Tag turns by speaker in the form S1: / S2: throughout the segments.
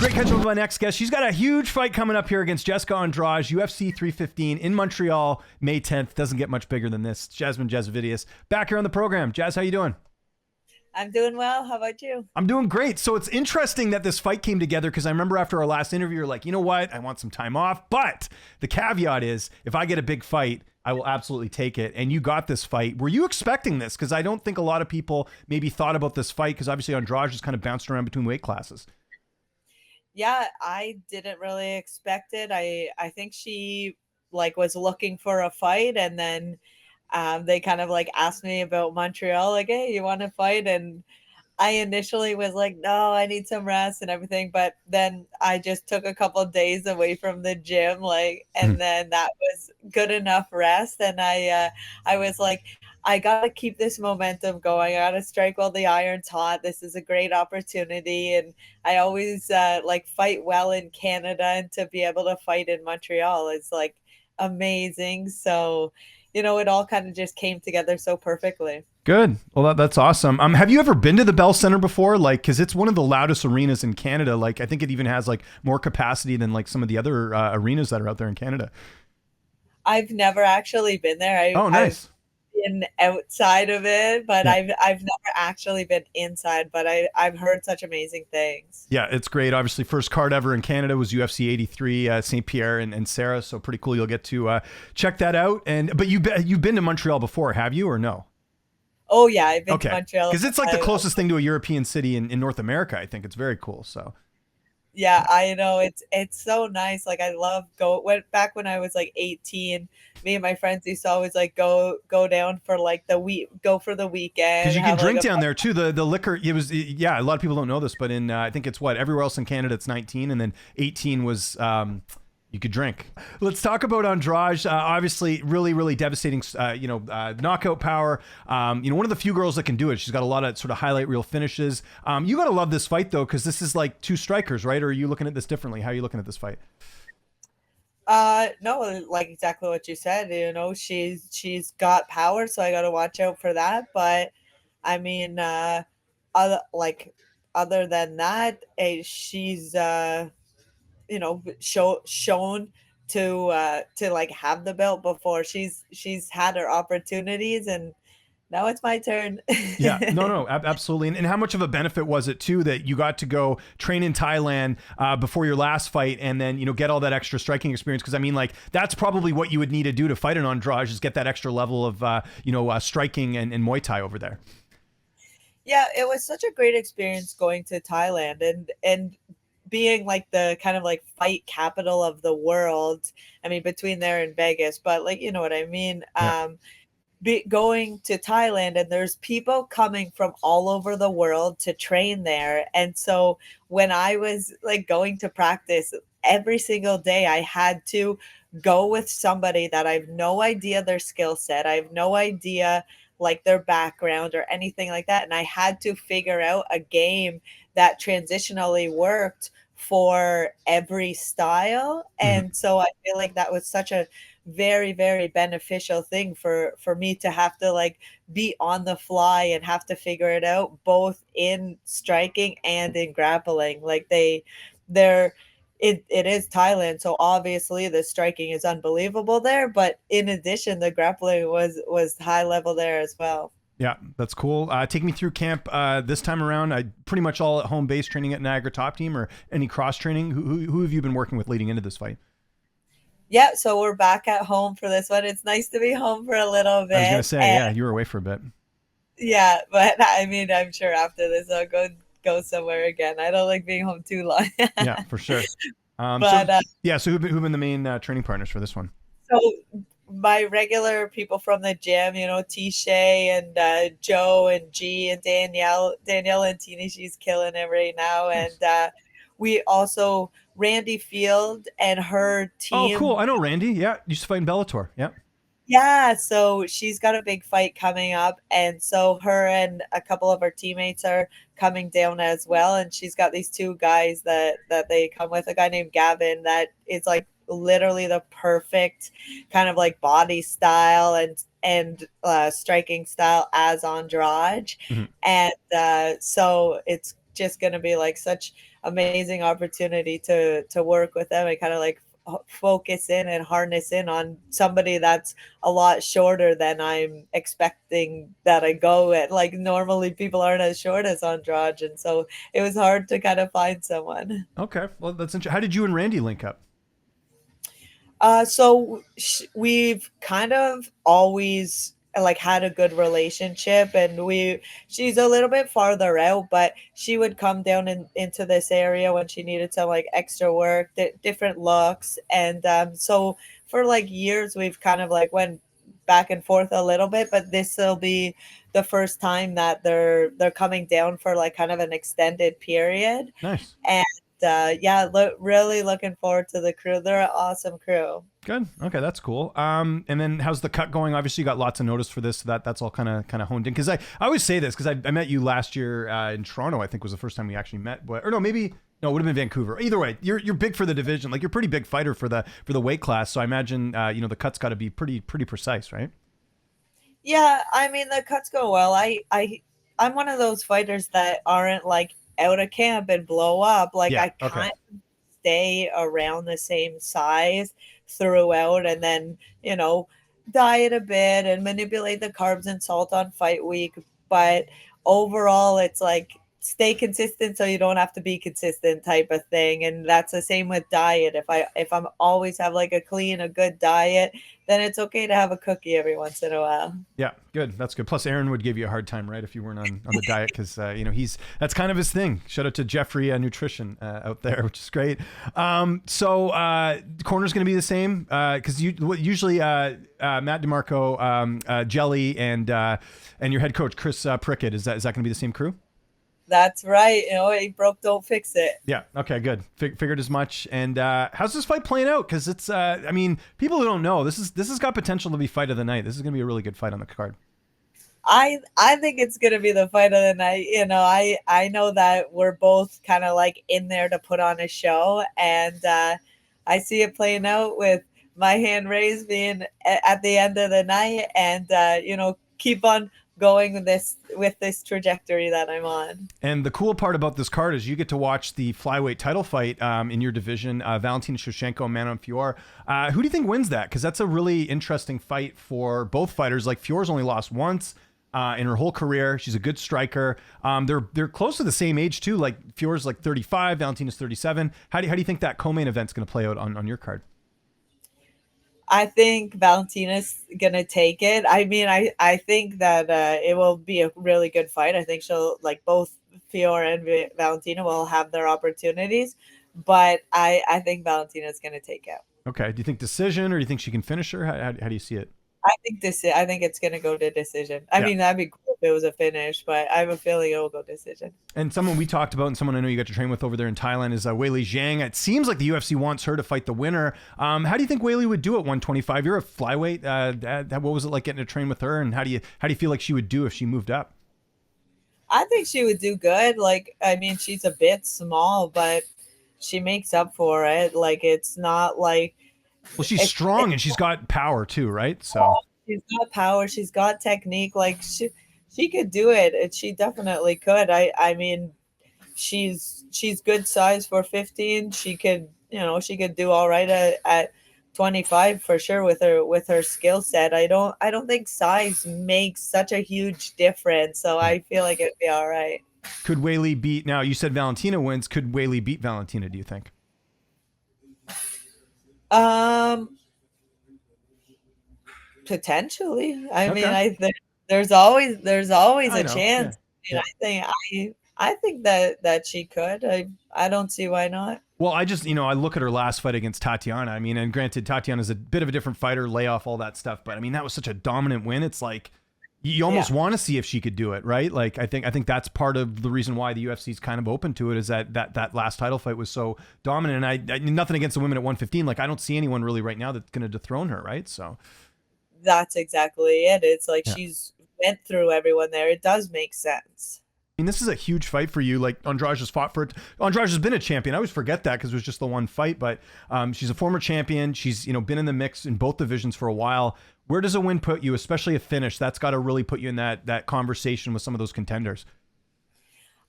S1: Great catch up with my next guest. She's got a huge fight coming up here against Jessica Andrade, UFC 315 in Montreal, May 10th. Doesn't get much bigger than this. Jasmine Jasudavicius back here on the program. Jazz, how you doing?
S2: I'm doing well. How about you?
S1: I'm doing great. So it's interesting that this fight came together because I remember after our last interview, you're like, you know what? I want some time off. But the caveat is if I get a big fight, I will absolutely take it. And you got this fight. Were you expecting this? Because I don't think a lot of people maybe thought about this fight because obviously Andrade just kind of bounced around between weight classes.
S2: Yeah, I didn't really expect it. I think she was looking for a fight, and then they kind of asked me about Montreal, like, hey, you want to fight? And I initially was like, no, I need some rest and everything. But then I just took a couple of days away from the gym, and then that was good enough rest. And I was like, I got to keep this momentum going. I got to strike while the iron's hot. This is a great opportunity. And I always fight well in Canada, and to be able to fight in Montreal is amazing. So, it all kind of just came together so perfectly.
S1: Good. Well, that's awesome. Have you ever been to the Bell Center before? Because it's one of the loudest arenas in Canada. I think it even has more capacity than some of the other arenas that are out there in Canada.
S2: I've never actually been there.
S1: Oh, nice.
S2: I've been outside of it, but yeah. I've never actually been inside, but I've heard such amazing things.
S1: Yeah, it's great. Obviously, first card ever in Canada was UFC 83, St. Pierre and Sarah. So pretty cool. You'll get to check that out. But you've been to Montreal before, have you, or no?
S2: Oh yeah, I've been to Montreal.
S1: Because it's the closest thing to a European city in North America. I think it's very cool. So.
S2: Yeah, I know it's so nice. I love back when I was 18. Me and my friends used to always go down for go for the weekend.
S1: Because you can drink down there too. The liquor, a lot of people don't know this, but in I think it's everywhere else in Canada it's 19, and then 18 was you could drink. Let's talk about Andrade. Obviously, really, really devastating, knockout power. One of the few girls that can do it. She's got a lot of sort of highlight reel finishes. You got to love this fight, though, because this is two strikers, right? Or are you looking at this differently? How are you looking at this fight?
S2: No, exactly what you said. She's got power, so I got to watch out for that. But, I mean, other than that, she's... shown to have the belt before. She's had her opportunities, and now it's my turn.
S1: Yeah, no, absolutely. And how much of a benefit was it too that you got to go train in Thailand before your last fight, and then get all that extra striking experience? Because that's probably what you would need to do to fight an Andrade, is get that extra level of striking and Muay Thai over there.
S2: Yeah, it was such a great experience going to Thailand and being the kind of fight capital of the world. I mean, between there and Vegas, but you know what I mean? Yeah. Going to Thailand, and there's people coming from all over the world to train there. And so when I was going to practice every single day, I had to go with somebody that I have no idea their skill set. I have no idea their background or anything like that. And I had to figure out a game that transitionally worked for every style. And so I feel that was such a very, very beneficial thing for me to have to be on the fly and have to figure it out, both in striking and in grappling. It is Thailand, so obviously the striking is unbelievable there, but in addition, the grappling was high level there as well.
S1: Yeah, that's cool. Take me through camp this time around. I pretty much all at home base training at Niagara Top Team, or any cross training. Who have you been working with leading into this fight?
S2: Yeah, so we're back at home for this one. It's nice to be home for a little bit.
S1: I was gonna say, you were away for a bit.
S2: Yeah, but I mean, I'm sure after this I'll go somewhere again. I don't like being home too long.
S1: Yeah, for sure. So who've been the main training partners for this one?
S2: So my regular people from the gym, Tisha and Joe and G and Danielle Antini, she's killing it right now. Nice. And we also, Randy Field and her team.
S1: Oh, cool. I know Randy. Yeah. Used to fight in Bellator. Yeah.
S2: Yeah. So she's got a big fight coming up. And so her and a couple of her teammates are coming down as well. And she's got these two guys that they come with, a guy named Gavin that is literally the perfect kind of body style and striking style as Andrade. And so it's just going to be such amazing opportunity to work with them and kind of like focus in and harness in on somebody that's a lot shorter than I'm expecting that I go at. Like normally people aren't as short as Andrade, and so it was hard to kind of find someone.
S1: Okay, well that's interesting. How did you and Randy link up?
S2: We've kind of always like had a good relationship, and she's a little bit farther out, but she would come down into this area when she needed some like extra work, different looks, and so for like years we've kind of like went back and forth a little bit, but this will be the first time that they're coming down for like kind of an extended period.
S1: Nice.
S2: And really looking forward to the crew. They're an awesome crew.
S1: Good. Okay, that's cool. And then how's the cut going? Obviously, you got lots of notice for this, so that's all kind of honed in. Because I always say this because I met you last year in Toronto. I think was the first time we actually met. Or no, maybe no, it would have been Vancouver. Either way, you're big for the division. Like you're a pretty big fighter for the weight class. So I imagine the cuts got to be pretty precise, right?
S2: Yeah, I mean the cuts go well. I'm one of those fighters that aren't like out of camp and blow up. Like
S1: Yeah,
S2: I kind of stay around the same size throughout, and then diet a bit and manipulate the carbs and salt on fight week. But overall, it's like stay consistent so you don't have to be consistent type of thing. And that's the same with diet. If I'm always have like a good diet, then it's okay to have a cookie every once in a while.
S1: Yeah, good. That's good. Plus, Erin would give you a hard time, right, if you weren't on the diet, because that's kind of his thing. Shout out to Jeffrey Nutrition out there, which is great. So corner's going to be the same because usually Matt DeMarco, Jelly, and your head coach Chris Prickett, is that going to be the same crew?
S2: That's right. He broke, don't fix it.
S1: Yeah. Okay, good. Figured as much. And how's this fight playing out? Because it's, people who don't know, this has got potential to be fight of the night. This is going to be a really good fight on the card.
S2: I think it's going to be the fight of the night. I know that we're both kind of like in there to put on a show, and I see it playing out with my hand raised being at the end of the night, and keep on going with this trajectory that I'm on.
S1: And the cool part about this card is you get to watch the flyweight title fight in your division, Valentina Shevchenko, Manon Fiorot. Who do you think wins that? Because that's a really interesting fight for both fighters. Like Fiorot's only lost once in her whole career. She's a good striker. They're close to the same age too. Like Fiorot's like 35, Valentina's 37. How do you think that co-main event's going to play out on your card?
S2: I think Valentina's going to take it. I mean, I think that it will be a really good fight. I think she'll, like, both Fiorot and Valentina will have their opportunities, but I think Valentina's going to take it.
S1: Okay. Do you think decision, or do you think she can finish her? How do you see it?
S2: I think it's going to go to decision. I mean, that'd be cool if it was a finish, but I have a feeling it will go decision.
S1: And someone we talked about, and someone I know you got to train with over there in Thailand, is Weili Zhang. It seems like the UFC wants her to fight the winner. How do you think Weili would do at 125? You're a flyweight. What was it like getting to train with her, and how do you feel like she would do if she moved up?
S2: I think she would do good. Like, I mean, she's a bit small, but she makes up for it. Like, it's not like.
S1: Well, she's strong and she's got power too, right? So
S2: she's got power, she's got technique. Like she could do it. And she definitely could. I mean, she's good size for 15. She could do all right at 25 for sure with her skill set. I don't think size makes such a huge difference. So I feel like it'd be all right.
S1: Could Weili beat? Now you said Valentina wins. Could Weili beat Valentina? Do you think?
S2: Potentially. I mean, I think there's always a chance.
S1: Yeah.
S2: I think that she could. I don't see why not.
S1: Well, I just, I look at her last fight against Tatiana. I mean, and granted, Tatiana's a bit of a different fighter, lay off all that stuff, but I mean, that was such a dominant win. It's like you almost want to see if she could do it, right? Like I think that's part of the reason why the UFC's kind of open to it, is that last title fight was so dominant. And I nothing against the women at 115. Like I don't see anyone really right now that's going to dethrone her, right? So
S2: that's exactly it. It's like she's went through everyone there. It does make sense.
S1: I mean, this is a huge fight for you. Like Andrade has fought for it. Andrade has been a champion. I always forget that because it was just the one fight, but she's a former champion. She's, been in the mix in both divisions for a while. Where does a win put you, especially a finish? That's got to really put you in that conversation with some of those contenders.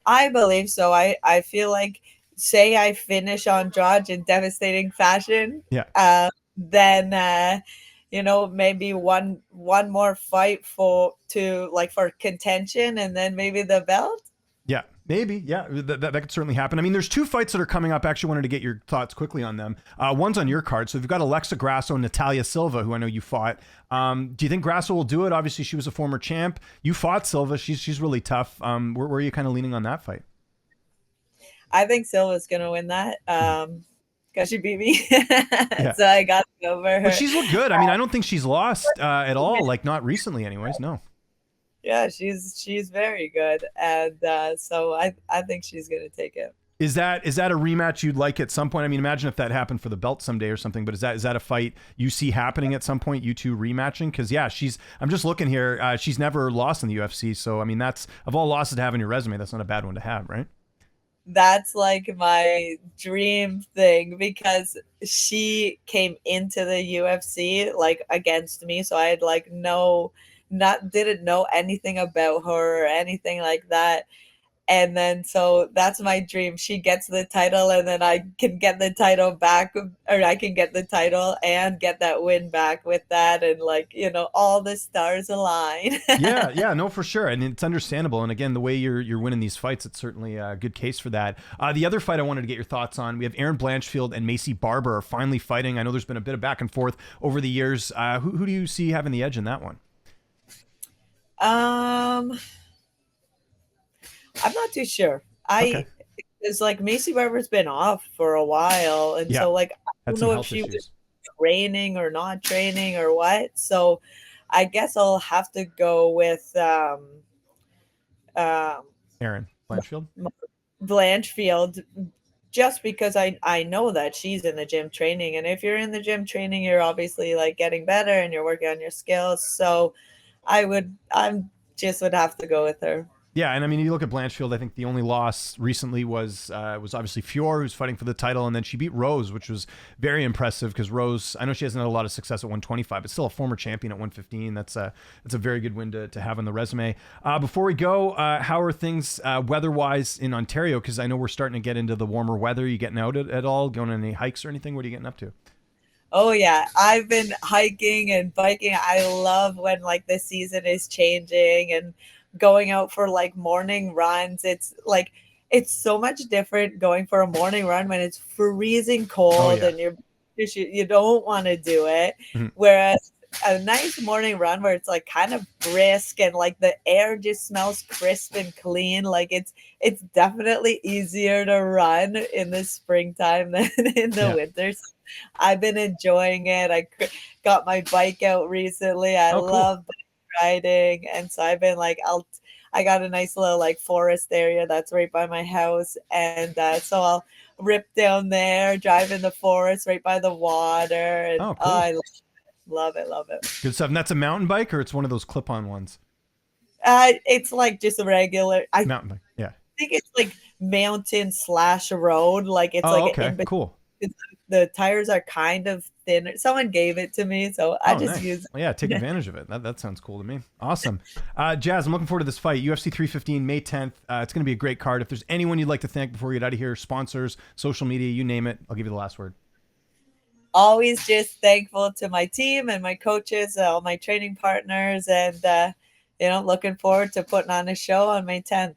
S2: I believe so. I feel like say I finish Andrade in devastating fashion,
S1: Yeah.
S2: then maybe one more fight for contention, and then maybe the belt.
S1: Yeah, maybe. Yeah, that could certainly happen. I mean, there's two fights that are coming up. Actually, wanted to get your thoughts quickly on them. One's on your card. So you've got Alexa Grasso and Natalia Silva, who I know you fought. Do you think Grasso will do it? Obviously, she was a former champ. You fought Silva. She's really tough. Where are you kind of leaning on that fight?
S2: I think Silva's gonna win that. Because she beat me,
S1: Yeah.
S2: so I got to go over her.
S1: But she's looked good. I mean, I don't think she's lost at all. Like not recently, anyways. No.
S2: Yeah, she's very good, and so I think she's gonna take it.
S1: Is that a rematch you'd like at some point? I mean, imagine if that happened for the belt someday or something. But is that a fight you see happening at some point? You two rematching? Because yeah, I'm just looking here. She's never lost in the UFC. So I mean, that's of all losses to have on your resume, that's not a bad one to have, right?
S2: That's like my dream thing, because she came into the UFC like against me, so I had like didn't know anything about her or anything like that. And then so that's my dream. She gets the title, and then I can get the title back, or I can get the title and get that win back with that, and all the stars align.
S1: Yeah, no, for sure, and it's understandable. And again, the way you're winning these fights, it's certainly a good case for that. The other fight I wanted to get your thoughts on, we have Erin Blachfield and Maycee Barber are finally fighting. I know there's been a bit of back and forth over the years. Who do you see having the edge in that one?
S2: I'm not too sure.
S1: Okay.
S2: It's like Maycee Barber's been off for a while, and
S1: Yeah,
S2: so like I
S1: had
S2: don't
S1: some
S2: know if
S1: health
S2: she was
S1: issues.
S2: training or not training or what. So I guess I'll have to go with um,
S1: Erin Blachfield.
S2: Blanchfield, just because I know that she's in the gym training, and if you're in the gym training, you're obviously like getting better and you're working on your skills. So I'm just would have to go with her.
S1: Yeah, and I mean, you look at Blanchfield. I think the only loss recently was obviously Fiorot, who's fighting for the title, and then she beat Rose, which was very impressive because Rose, I know she hasn't had a lot of success at 125, but still a former champion at 115. That's a very good win to have on the resume. Before we go, how are things weather-wise in Ontario? Because I know we're starting to get into the warmer weather. You getting out at all? Going on any hikes or anything? What are you getting up to?
S2: Oh yeah, I've been hiking and biking. I love when like the season is changing and going out for like morning runs. It's so much different going for a morning run when it's freezing
S1: Oh
S2: cold
S1: yeah.
S2: and you don't want to do it.
S1: Mhm.
S2: Whereas a nice morning run where it's like kind of brisk and like the air just smells crisp and clean, like it's definitely easier to run in the springtime than in the
S1: Yeah.
S2: winter. So I've been enjoying it. Got my bike out recently. I
S1: Oh, cool.
S2: love bike riding, and so I've been like, I got a nice little like forest area that's right by my house, and so I'll rip down there, drive in the forest right by the water, and
S1: Oh,
S2: oh,
S1: cool.
S2: I love it, love it.
S1: Good stuff. And that's a mountain bike, or it's one of those clip-on ones?
S2: It's like just a regular. I
S1: Mountain bike. Yeah.
S2: think it's like mountain/road. Like it's
S1: Oh,
S2: like
S1: okay.
S2: in between.
S1: Cool.
S2: The tires are kind of thinner. Someone gave it to me, so I
S1: Oh,
S2: just
S1: nice.
S2: use
S1: Well, yeah, take
S2: it.
S1: advantage of it. That sounds cool to me. Awesome. Jazz, I'm looking forward to this fight. UFC 315, May 10th. It's going to be a great card. If there's anyone you'd like to thank before we get out of here, sponsors, social media, you name it, I'll give you the last word.
S2: Always just thankful to my team and my coaches, all my training partners, and looking forward to putting on a show on May 10th.